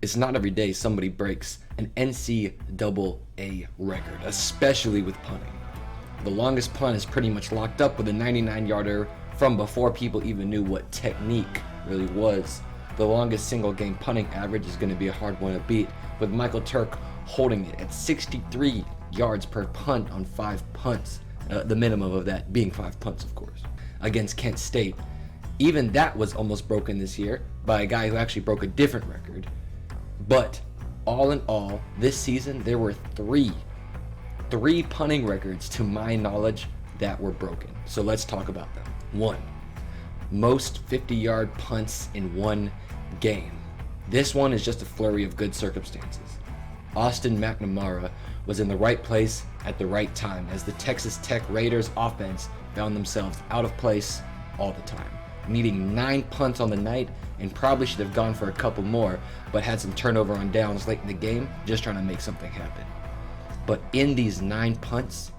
It's not every day somebody breaks an NCAA record, especially with punting. The longest punt is pretty much locked up with a 99-yarder from before people even knew what technique really was. The longest single game punting average is going to be a hard one to beat, with Michael Turk holding it at 63 yards per punt on 5 punts. The minimum of that being 5 punts, of course, against Kent State. Even that was almost broken this year by a guy who actually broke a different record. But all in all, this season there were three punting records to my knowledge that were broken. So let's talk about them. 1. Most 50-yard punts in one game. This one is just a flurry of good circumstances. Austin McNamara was in the right place at the right time as the Texas Tech Raiders offense found themselves out of place all the time, needing 9 punts on the night and probably should have gone for a couple more, but had some turnover on downs late in the game, just trying to make something happen. But in these 9 punts,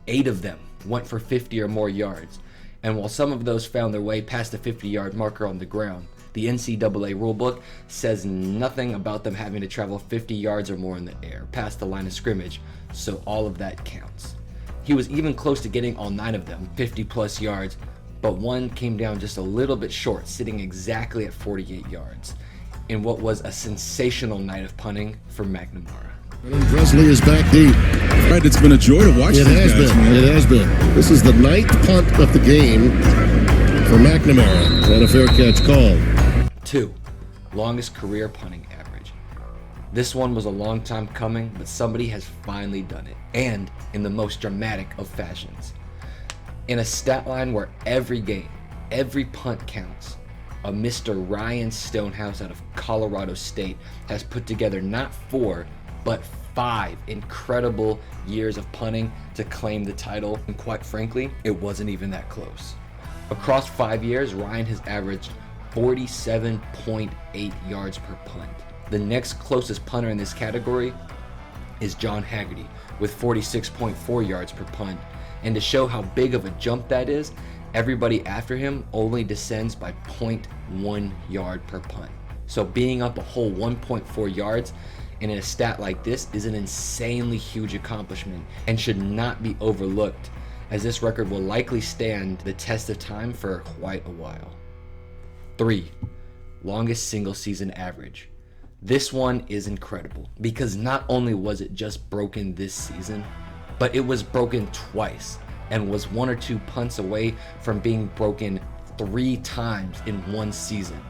8 of them went for 50 or more yards. And while some of those found their way past the 50-yard marker on the ground, the NCAA rulebook says nothing about them having to travel 50 yards or more in the air past the line of scrimmage, so all of that counts. He was even close to getting all 9 of them, 50 plus yards, but one came down just a little bit short, sitting exactly at 48 yards, in what was a sensational night of punting for McNamara. Presley is back deep. Right, it's been a joy to watch. It has been. This is the 9th punt of the game for McNamara, and a fair catch call. 2. Longest career punting average. This one was a long time coming, but somebody has finally done it, and in the most dramatic of fashions. In a stat line where every game, every punt counts, a Mr. Ryan Stonehouse out of Colorado State has put together not 4, but 5 incredible years of punting to claim the title, and quite frankly, it wasn't even that close. Across 5 years, Ryan has averaged 47.8 yards per punt. The next closest punter in this category is John Haggerty with 46.4 yards per punt. And to show how big of a jump that is, everybody after him only descends by 0.1 yard per punt. So being up a whole 1.4 yards in a stat like this is an insanely huge accomplishment and should not be overlooked, as this record will likely stand the test of time for quite a while. 3. Longest single season average. This one is incredible because not only was it just broken this season, but it was broken twice and was 1 or 2 punts away from being broken 3 times in one season.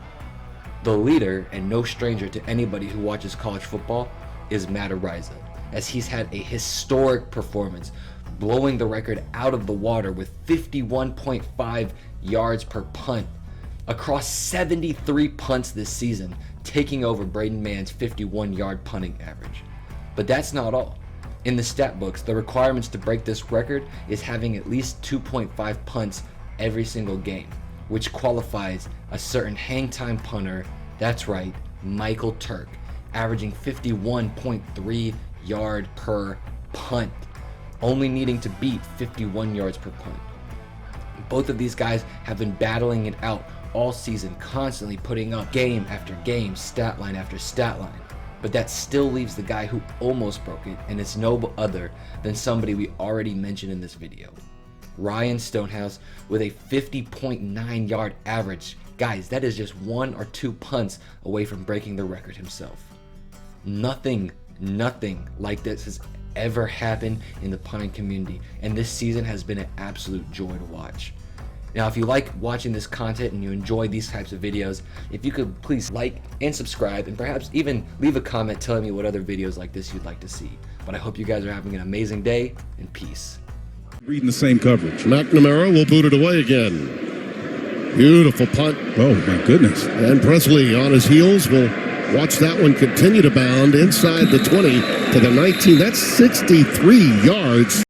The leader, and no stranger to anybody who watches college football, is Matt Araiza, as he's had a historic performance, blowing the record out of the water with 51.5 yards per punt across 73 punts this season, taking over Braden Mann's 51-yard punting average. But that's not all. In the stat books, the requirements to break this record is having at least 2.5 punts every single game, which qualifies a certain hang-time punter, that's right, Michael Turk, averaging 51.3 yard per punt, only needing to beat 51 yards per punt. Both of these guys have been battling it out all season, constantly putting up game after game, stat line after stat line. But that still leaves the guy who almost broke it, and it's no other than somebody we already mentioned in this video. Ryan Stonehouse with a 50.9 yard average. Guys, that is just 1 or 2 punts away from breaking the record himself. Nothing like this has ever happened in the punting community, and this season has been an absolute joy to watch. Now, if you like watching this content and you enjoy these types of videos, if you could please like and subscribe, and perhaps even leave a comment telling me what other videos like this you'd like to see. But I hope you guys are having an amazing day, and peace. Reading the same coverage. McNamara will boot it away again. Beautiful punt. Oh, my goodness. And Presley on his heels will watch that one continue to bound inside the 20 to the 19. That's 63 yards.